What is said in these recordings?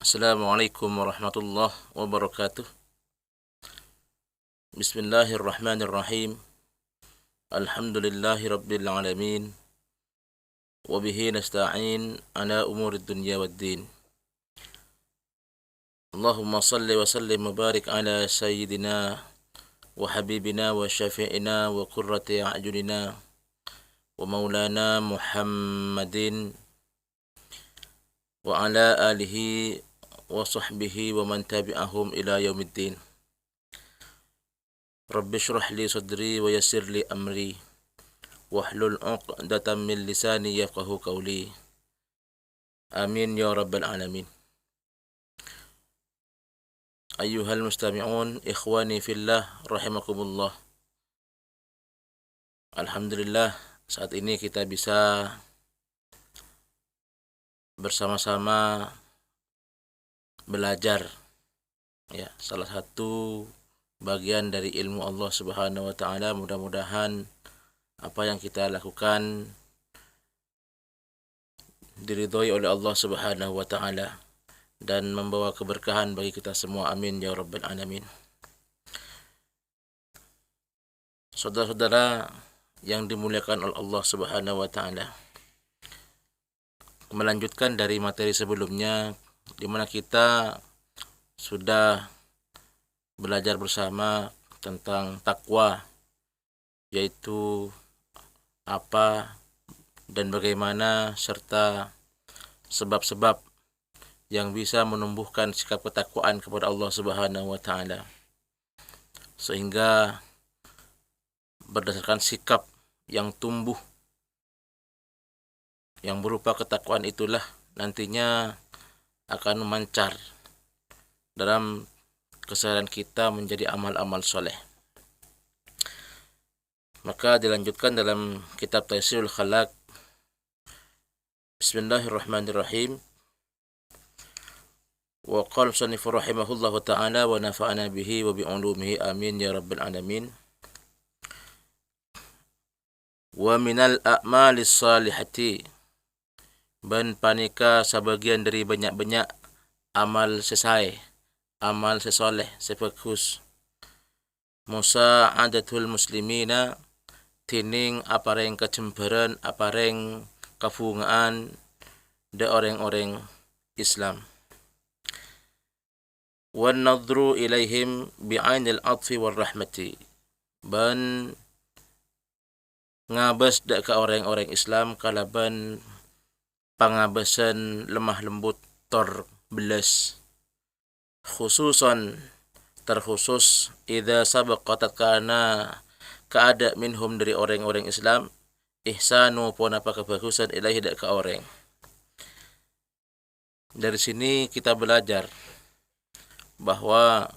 Assalamualaikum warahmatullahi wabarakatuh. Bismillahirrahmanirrahim. Alhamdulillahi rabbil alamin. Wabihi nasta'in ala umurid dunya waddin. Allahumma salli wa sallim wa barik ala sayyidina wa habibina wa syafi'ina wa qurrati a'yunina wa maulana Muhammadin wa ala alihi wa sahbihi wa man tabi'ahum ila yaumiddin. Rabbi shrah li sadri wa yassir li amri wahlul 'uqdatam min lisani yafqahu qawli. Amin ya rabbal alamin. Ayyuhal mustami'un, ikhwani fillah rahimakumullah. Alhamdulillah, saat ini kita bisa bersama-sama belajar, ya, salah satu bagian dari ilmu Allah Subhanahu wa taala. Mudah-mudahan apa yang kita lakukan diridhoi oleh Allah Subhanahu wa taala dan membawa keberkahan bagi kita semua. Amin ya rabbal alamin. Saudara-saudara yang dimuliakan oleh Allah Subhanahu wa taala, melanjutkan dari materi sebelumnya di mana kita sudah belajar bersama tentang takwa, yaitu apa dan bagaimana serta sebab-sebab yang bisa menumbuhkan sikap ketakwaan kepada Allah Subhanahu wa taala, sehingga berdasarkan sikap yang tumbuh yang berupa ketakwaan itulah nantinya akan memancar dalam keseharian kita menjadi amal-amal soleh. Maka dilanjutkan dalam kitab Taysirul Khalaq. Bismillahirrahmanirrahim. Wa qala sannifu rahimahullahu ta'ala wa nafa'ana bihi wa bi'ulumihi amin ya rabbal alamin. Wa minal a'malis salihati, ban panika sebagian dari banyak-banyak amal sesai, amal sesoleh, sebagus. Musa'adatul muslimina, tining apareng kecemburan, apareng kabungaan de orang-orang Islam. Wan nadru ilaihim bi'ainil atfi war rahmati, ban ngabas dak ke orang-orang Islam kalaban pangabasan lemah lembut tor belas, khususan terkhusus idza sabaqat kana kaada minhum dari orang-orang Islam ihsanu pun apa kebagusan ilahi dak ke orang. Dari sini kita belajar bahwa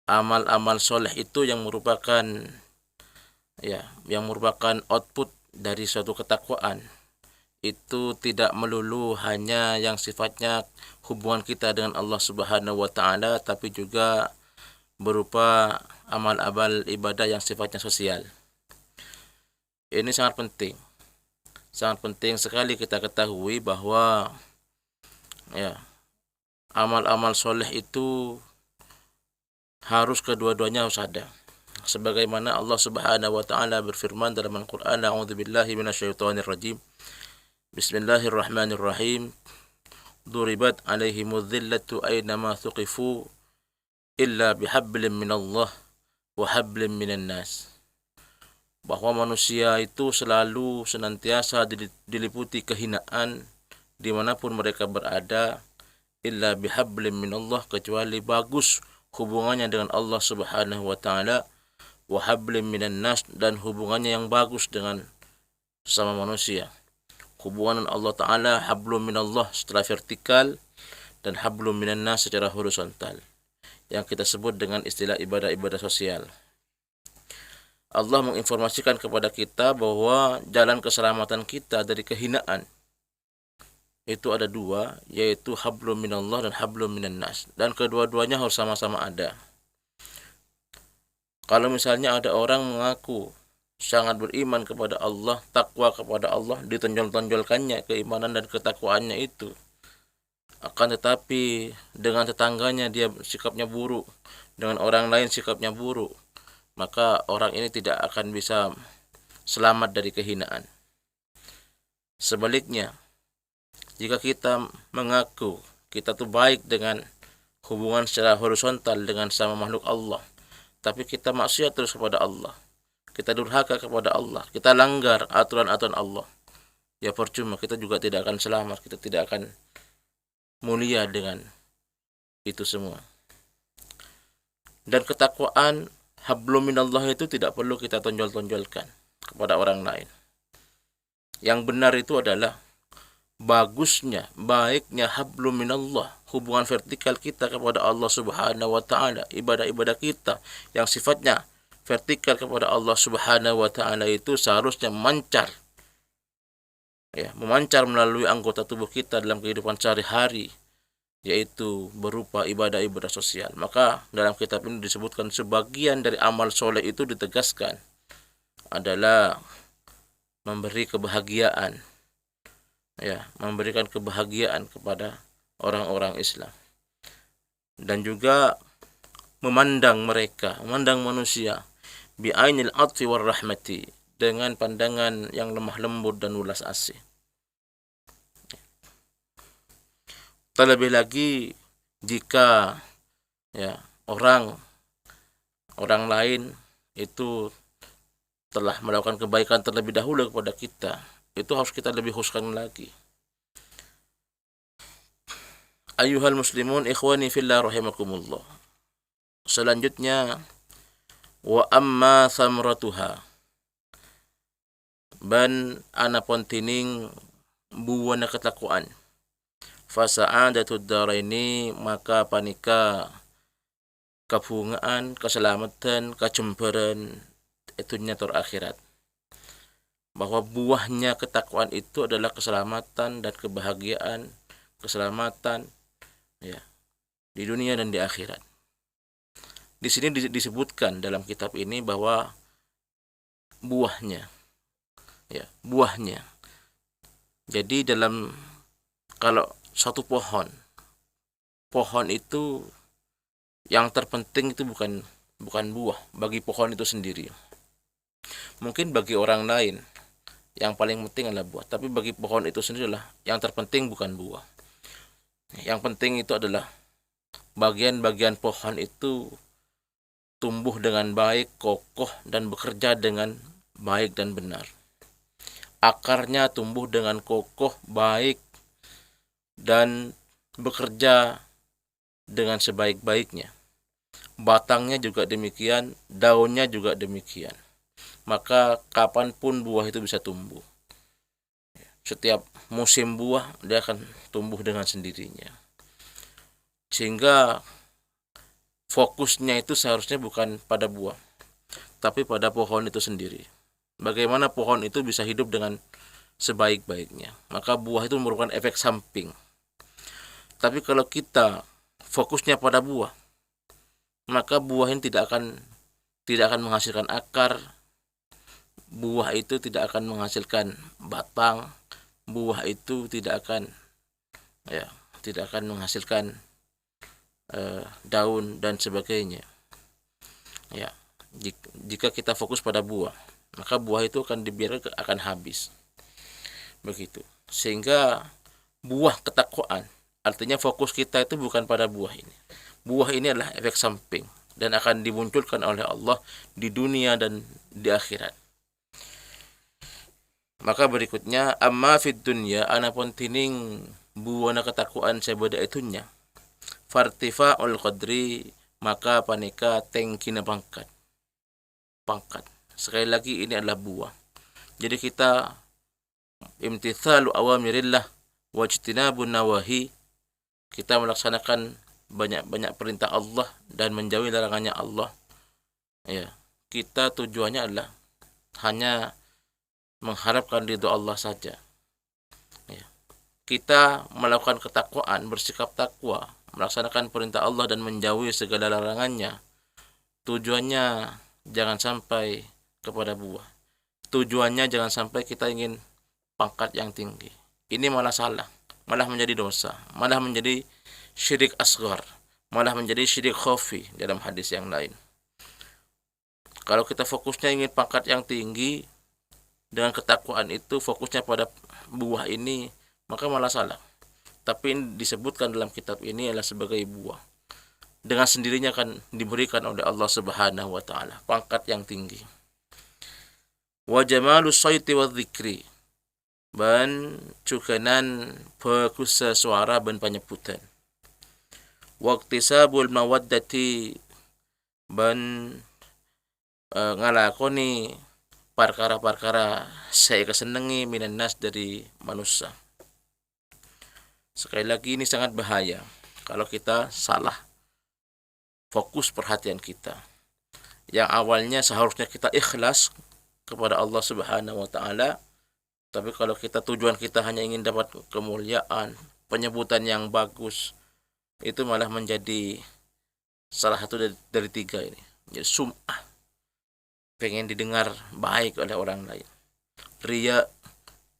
amal-amal soleh itu yang merupakan output dari suatu ketakwaan. Itu tidak melulu hanya yang sifatnya hubungan kita dengan Allah Subhanahu wa taala, tapi juga berupa amal-amal ibadah yang sifatnya sosial. Ini sangat penting. Sangat penting sekali kita ketahui bahwa amal-amal soleh itu harus kedua-duanya harus ada. Sebagaimana Allah Subhanahu wa taala berfirman dalam Al-Qur'an, a'udzubillahi minasyaitonir rajim. Bismillahirrahmanirrahim. Duribat alaihimudz dhillatu aynama thuqifu illa bihablin minallah wa hablin minan nas. Bahwa manusia itu selalu senantiasa diliputi kehinaan dimanapun mereka berada, illa bihablin minallah, kecuali bagus hubungannya dengan Allah Subhanahu wa taala, wa hablin minan nas, dan hubungannya yang bagus dengan sesama manusia. Hubungan Allah Ta'ala hablum minallah secara vertikal dan hablum minan nas secara horizontal, yang kita sebut dengan istilah ibadah-ibadah sosial. Allah menginformasikan kepada kita bahwa jalan keselamatan kita dari kehinaan itu ada dua, yaitu hablum minallah dan hablum minan nas, dan kedua-duanya harus sama-sama ada. Kalau misalnya ada orang mengaku sangat beriman kepada Allah, takwa kepada Allah, ditonjol-tonjolkannya keimanan dan ketakwaannya itu, akan tetapi dengan tetangganya dia sikapnya buruk, dengan orang lain sikapnya buruk, maka orang ini tidak akan bisa selamat dari kehinaan. Sebaliknya, jika kita mengaku kita tuh baik dengan hubungan secara horizontal dengan sama makhluk Allah, tapi kita maksiat terus kepada Allah, kita durhaka kepada Allah, kita langgar aturan-aturan Allah, ya percuma, kita juga tidak akan selamat, kita tidak akan mulia dengan itu semua. Dan ketakwaan hablum minallah itu tidak perlu kita tonjol-tonjolkan kepada orang lain. Yang benar itu adalah bagusnya, baiknya hablum minallah, hubungan vertikal kita kepada Allah Subhanahu wa taala, ibadah-ibadah kita yang sifatnya vertikal kepada Allah Subhanahu wa taala itu seharusnya memancar, ya, memancar melalui anggota tubuh kita dalam kehidupan sehari-hari, yaitu berupa ibadah-ibadah sosial. Maka dalam kitab ini disebutkan sebagian dari amal soleh itu ditegaskan adalah memberi kebahagiaan, ya, memberikan kebahagiaan kepada orang-orang Islam, dan juga memandang mereka, memandang manusia bi'ainil atfi war rahmati, dengan pandangan yang lemah lembut dan ulas asih. Terlebih lagi jika, ya, orang lain itu telah melakukan kebaikan terlebih dahulu kepada kita, itu harus kita lebih khususkan lagi. Ayyuhal muslimun ikhwani fillah rahimakumullah. Selanjutnya, wa amma samratuha, ban anapon tining buwan na katakuan, fasa'adatud daraini, maka panika kabungaan, keselamatan, kecemburan itunya terakhirat. Bahwa buahnya ketakwaan itu adalah keselamatan dan kebahagiaan, keselamatan, ya, di dunia dan di akhirat. Di sini disebutkan dalam kitab ini bahwa buahnya, ya, buahnya. Jadi kalau satu pohon itu yang terpenting itu bukan buah bagi pohon itu sendiri. Mungkin bagi orang lain yang paling penting adalah buah, tapi bagi pohon itu sendirilah yang terpenting bukan buah. Yang penting itu adalah bagian-bagian pohon itu tumbuh dengan baik, kokoh, dan bekerja dengan baik dan benar. Akarnya tumbuh dengan kokoh, baik, dan bekerja dengan sebaik-baiknya. Batangnya juga demikian, daunnya juga demikian. Maka kapanpun buah itu bisa tumbuh. Setiap musim buah dia akan tumbuh dengan sendirinya. Sehingga fokusnya itu seharusnya bukan pada buah, tapi pada pohon itu sendiri. Bagaimana pohon itu bisa hidup dengan sebaik-baiknya. Maka buah itu merupakan efek samping. Tapi kalau kita fokusnya pada buah, maka buah ini tidak akan menghasilkan akar, buah itu tidak akan menghasilkan batang, buah itu tidak akan menghasilkan daun dan sebagainya. Ya, jika kita fokus pada buah, maka buah itu akan dibiarkan akan habis. Begitu. Sehingga buah ketakwaan, artinya fokus kita itu bukan pada buah ini. Buah ini adalah efek samping dan akan dimunculkan oleh Allah di dunia dan di akhirat. Maka berikutnya, amma fid dunya, anapun tining buana ketakwaan sebeda itunya, fartifa'ul qadri, maka panika tengki na pangkat. Sekali lagi ini adalah buah. Jadi kita imtithalu awamirillah wajtinabun nawahi, kita melaksanakan banyak-banyak perintah Allah dan menjauhi larangannya Allah. Ya, kita tujuannya adalah hanya mengharapkan ridho Allah saja. Ya. Kita melakukan ketakwaan, bersikap takwa, melaksanakan perintah Allah dan menjauhi segala larangannya. Tujuannya jangan sampai kepada buah. Tujuannya jangan sampai kita ingin pangkat yang tinggi. Ini malah salah. malah menjadi dosa, malah menjadi syirik asghar, malah menjadi syirik khafi dalam hadis yang lain. Kalau kita fokusnya ingin pangkat yang tinggi dengan ketakwaan itu, fokusnya pada buah ini, maka malah salah. Tapi ini disebutkan dalam kitab ini adalah sebagai buah. Dengan sendirinya akan diberikan oleh Allah Subhanahu wa taala pangkat yang tinggi. Wa jamalus sayti wa dzikri. Ban cukanan fokus suara ban penyebutan. Waqtisabul mawaddati ban ngalakoni perkara-perkara saya kesenangi minan nas dari manusia. Sekali lagi ini sangat bahaya kalau kita salah fokus perhatian kita. Yang awalnya seharusnya kita ikhlas kepada Allah Subhanahu wa taala, tapi kalau tujuan kita hanya ingin dapat kemuliaan, penyebutan yang bagus, itu malah menjadi salah satu dari tiga ini. Jadi sum'ah, pengen didengar baik oleh orang lain. Riya,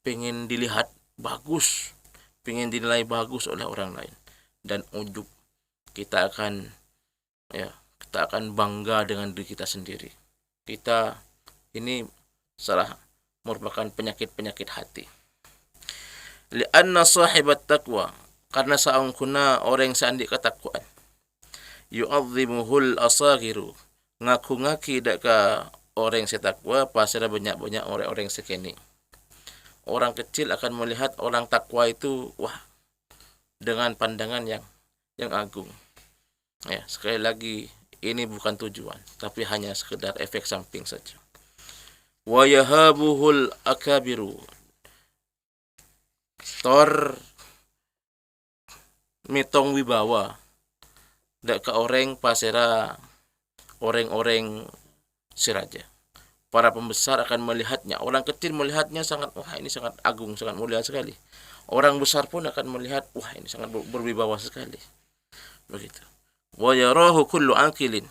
pengen dilihat bagus, pengen dinilai bagus oleh orang lain. Dan ujub, kita akan bangga dengan diri kita sendiri. Kita ini merupakan penyakit-penyakit hati. Lianna sahibat taqwa, karena saungkuna orang yang sandi ketakwaan. Yu'azzimuhul asaghiru, ngaku-ngaki daka orang yang takwa pasal banyak-banyak orang-orang sekini. Orang kecil akan melihat orang takwa itu dengan pandangan yang agung. Ya, sekali lagi ini bukan tujuan, tapi hanya sekedar efek samping saja. Wa yahabuhul akabiru, tor mitong wibawa dak ka orang pasera orang-orang siraja. Para pembesar akan melihatnya. Orang kecil melihatnya ini sangat agung, sangat mulia sekali. Orang besar pun akan melihat, ini sangat berwibawa sekali. Begitu. Wa yarahu kullu aqilin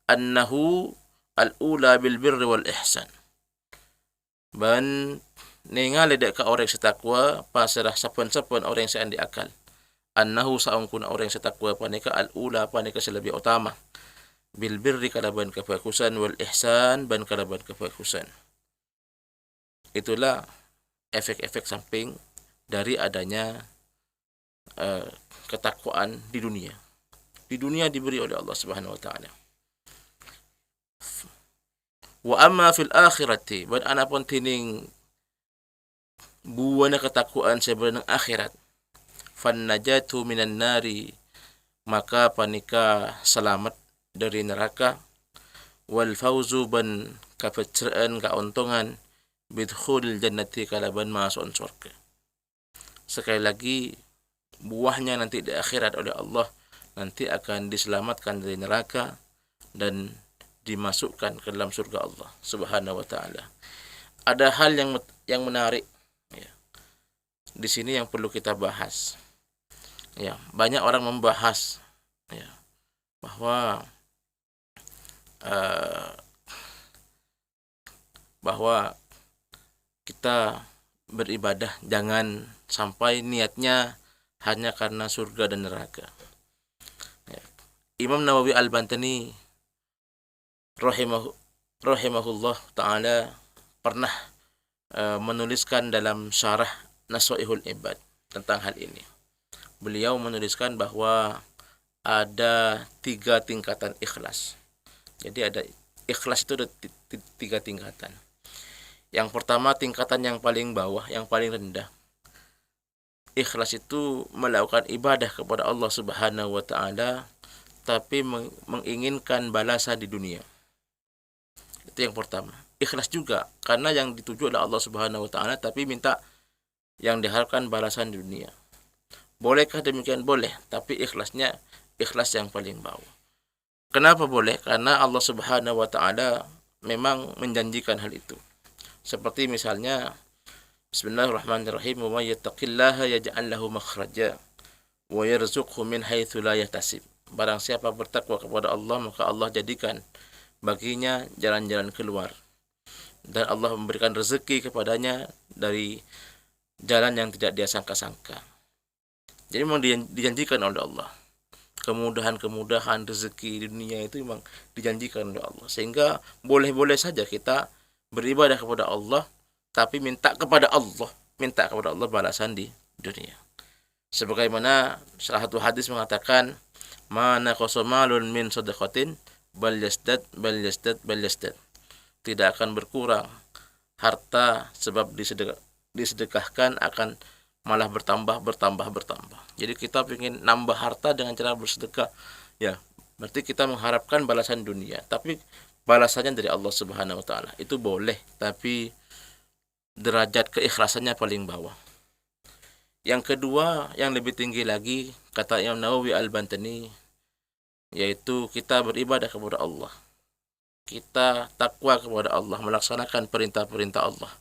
annahu al-ula bil birri wal ihsan. Ban ningali dak ka orang setakwa pasrah sapan-sapan orang yang seandi akal. Annahu saungkun orang yang setakwa panika al-ula panika selebih utama. Bil birri kalaban kebagusan wal ihsan ban kalaban kebagusan. Itulah efek-efek samping dari adanya ketakwaan di dunia. Di dunia diberi oleh Allah Subhanahu wa taala. Wa amma fil akhirati, ban anapun tining buwana ketakwaan sebelum akhirat. Fan najatu minan nari, maka panika selamat dari neraka. Wal fauzu ban kapeceraan keuntungan bidkhulil jannati kalaban masuk surga. Sekali lagi buahnya nanti di akhirat oleh Allah nanti akan diselamatkan dari neraka dan dimasukkan ke dalam surga Allah Subhanahu wa taala. Ada hal yang menarik ya, di sini yang perlu kita bahas. Ya, banyak orang membahas ya, bahwa kita beribadah jangan sampai niatnya hanya karena surga dan neraka. Ya. Imam Nawawi Al-Bantani rahimahullah ta'ala pernah menuliskan dalam syarah Nasaihul Ibad tentang hal ini. Beliau menuliskan bahwa ada 3 tingkatan ikhlas. Jadi ada ikhlas itu ada 3 tingkatan. Yang pertama tingkatan yang paling bawah, yang paling rendah. Ikhlas itu melakukan ibadah kepada Allah Subhanahu wa taala tapi menginginkan balasan di dunia. Itu yang pertama. Ikhlas juga karena yang dituju adalah Allah Subhanahu wa taala tapi minta yang diharapkan balasan di dunia. Bolehkah demikian? Boleh, tapi ikhlasnya ikhlas yang paling bawah. Kenapa boleh? Karena Allah Subhanahu wa taala memang menjanjikan hal itu. Seperti misalnya Bismillahirrahmanirrahim, wa may yattaqillaha yaj'al lahu makhraja wa yarzuqhu min haitsu la yahtasib. Barang siapa bertakwa kepada Allah, maka Allah jadikan baginya jalan-jalan keluar. Dan Allah memberikan rezeki kepadanya dari jalan yang tidak dia sangka-sangka. Jadi memang dijanjikan oleh Allah. Kemudahan-kemudahan rezeki di dunia itu memang dijanjikan oleh Allah. Sehingga boleh-boleh saja kita beribadah kepada Allah, tapi minta kepada Allah balasan di dunia. Sebagaimana salah satu hadis mengatakan, mana qasamalun min sadaqatin bal yasdad bal yasdad bal yasdad. Tidak akan berkurang harta sebab disedekahkan, akan malah bertambah. Jadi kita ingin nambah harta dengan cara bersedekah, ya berarti kita mengharapkan balasan dunia, tapi balasannya dari Allah Subhanahu wa taala. Itu boleh, tapi derajat keikhlasannya paling bawah. Yang kedua, yang lebih tinggi lagi, kata Imam Nawawi Al-Bantani, yaitu kita beribadah kepada Allah. Kita takwa kepada Allah, melaksanakan perintah-perintah Allah.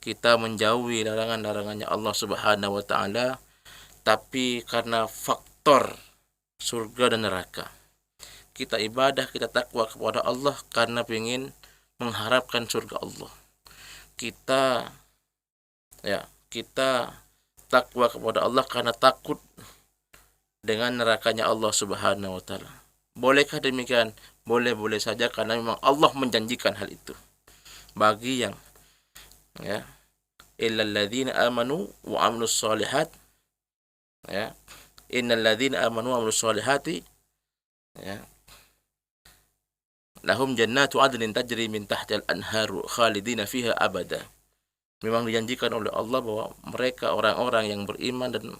Kita menjauhi larangan-larangannya Allah Subhanahu wa taala, tapi karena faktor surga dan neraka. Kita ibadah, kita takwa kepada Allah karena ingin mengharapkan surga Allah. Kita takwa kepada Allah karena takut dengan nerakanya Allah Subhanahu wa taala. Bolehkah demikian? Boleh-boleh saja, karena memang Allah menjanjikan hal itu. Bagi yang illal ladzina amanu wa amilus shalihat, innal ladzina amanu wa amilus shalihati lahum jannatu adnin tajri min tahtiha al-anharu khalidina fiha abada. Memang dijanjikan oleh Allah bahwa mereka orang-orang yang beriman dan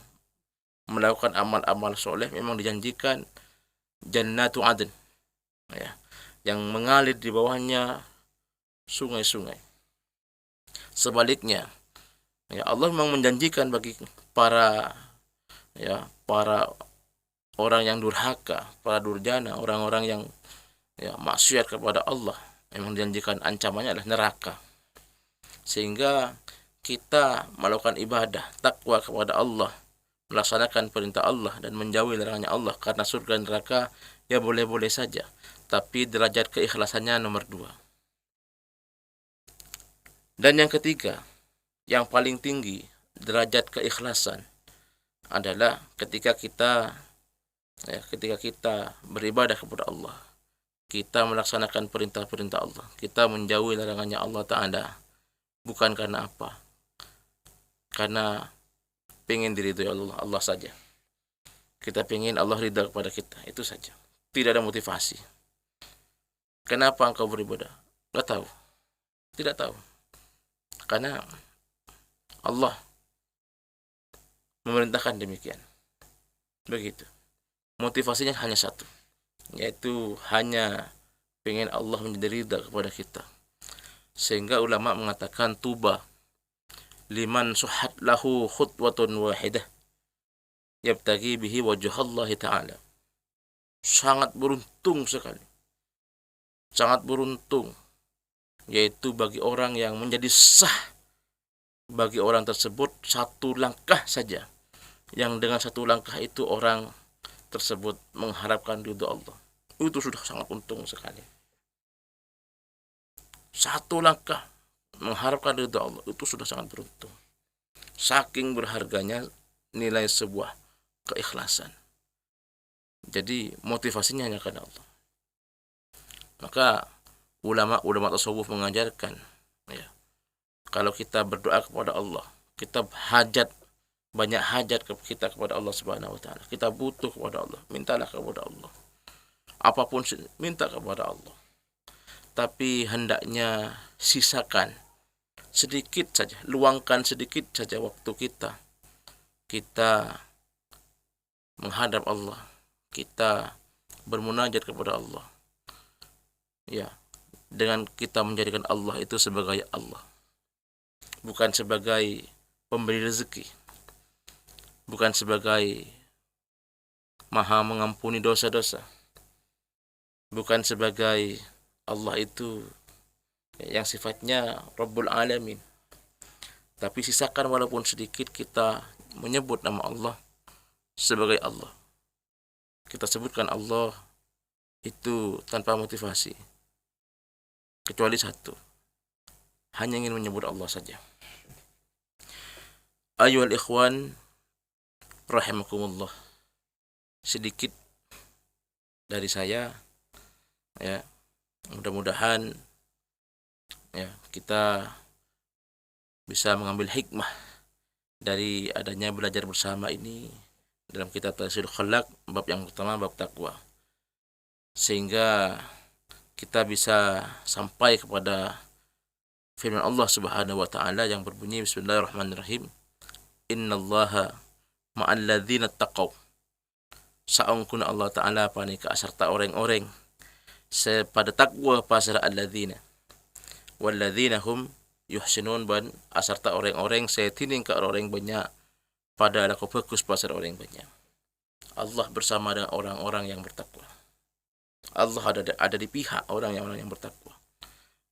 melakukan amal-amal soleh memang dijanjikan jannatu adn, yang mengalir di bawahnya sungai-sungai. Sebaliknya, Allah memang menjanjikan bagi para orang yang durhaka, para durjana, orang-orang yang maksiat kepada Allah, memang dijanjikan ancamannya adalah neraka. Sehingga kita melakukan ibadah, takwa kepada Allah, melaksanakan perintah Allah dan menjauhi larangannya Allah karena surga dan neraka, ya boleh-boleh saja, tapi derajat keikhlasannya nomor 2. Dan yang ketiga, yang paling tinggi derajat keikhlasan adalah ketika kita beribadah kepada Allah, kita melaksanakan perintah-perintah Allah, kita menjauhi larangannya Allah Ta'ala, bukan karena apa? Karena pengen diridhoi Allah saja. Kita pengen Allah ridha kepada kita, itu saja. Tidak ada motivasi. Kenapa engkau beribadah? Tidak tahu. Karena Allah memerintahkan demikian. Begitu. Motivasinya hanya satu, yaitu hanya pengen Allah menjadi ridha kepada kita. Sehingga ulama mengatakan tuba liman suhat lahu khutwatun wahidah yabtagi bihi wajhallahi ta'ala. Sangat beruntung sekali. Sangat beruntung, yaitu bagi orang yang menjadi sah bagi orang tersebut satu langkah saja, yang dengan satu langkah itu orang tersebut mengharapkan ridha Allah. Itu sudah sangat untung sekali. Satu langkah mengharapkan ridha Allah, itu sudah sangat beruntung. Saking berharganya nilai sebuah keikhlasan. Jadi motivasinya hanya karena Allah. Maka ulama tasawuf mengajarkan, kalau kita berdoa kepada Allah, kita banyak hajat kita kepada Allah Subhanahu wa taala. Kita butuh kepada Allah, mintalah kepada Allah. Apapun minta kepada Allah. Tapi hendaknya sisakan sedikit saja, luangkan sedikit saja waktu kita. Kita menghadap Allah, kita bermunajat kepada Allah. Dengan kita menjadikan Allah itu sebagai Allah, bukan sebagai pemberi rezeki, bukan sebagai Maha mengampuni dosa-dosa, bukan sebagai Allah itu yang sifatnya Rabbul Alamin. Tapi sisakan walaupun sedikit kita menyebut nama Allah sebagai Allah. Kita sebutkan Allah itu tanpa motivasi, kecuali satu, hanya ingin menyebut Allah saja. Ayyuhal ikhwan rahimakumullah, sedikit dari saya ya. Mudah-mudahan ya kita bisa mengambil hikmah dari adanya belajar bersama ini dalam kitab Tafsirul Khalaq bab yang pertama, bab takwa, sehingga kita bisa sampai kepada firman Allah Subhanahu wa taala yang berbunyi bismillahirrahmanirrahim, innallaha ma'al ladzina taqaw, saungkun Allah taala panika serta orang-orang pada takwa pasar alladzina walladzina hum yuhsinun, ban asarta orang-orang saya tining ke orang banyak pada laku fokus pasar orang banyak. Allah bersama dengan orang-orang yang bertakwa. Allah ada di pihak orang yang bertakwa.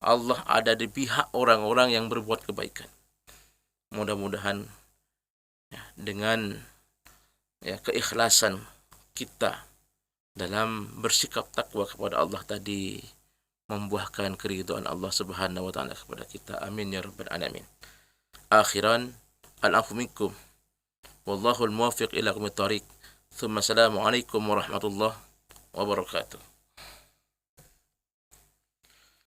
Allah ada di pihak orang-orang yang berbuat kebaikan. Mudah-mudahan ya, dengan ya, keikhlasan kita dalam bersikap takwa kepada Allah tadi membuahkan keridhaan Allah Subhanahu wa taala kepada kita. Amin ya rabbal alamin. Akhiran, al-afu minkum wallahu al-muwaffiq ila aqwamit thariq. Tsumma assalamu alaikum warahmatullahi wabarakatuh.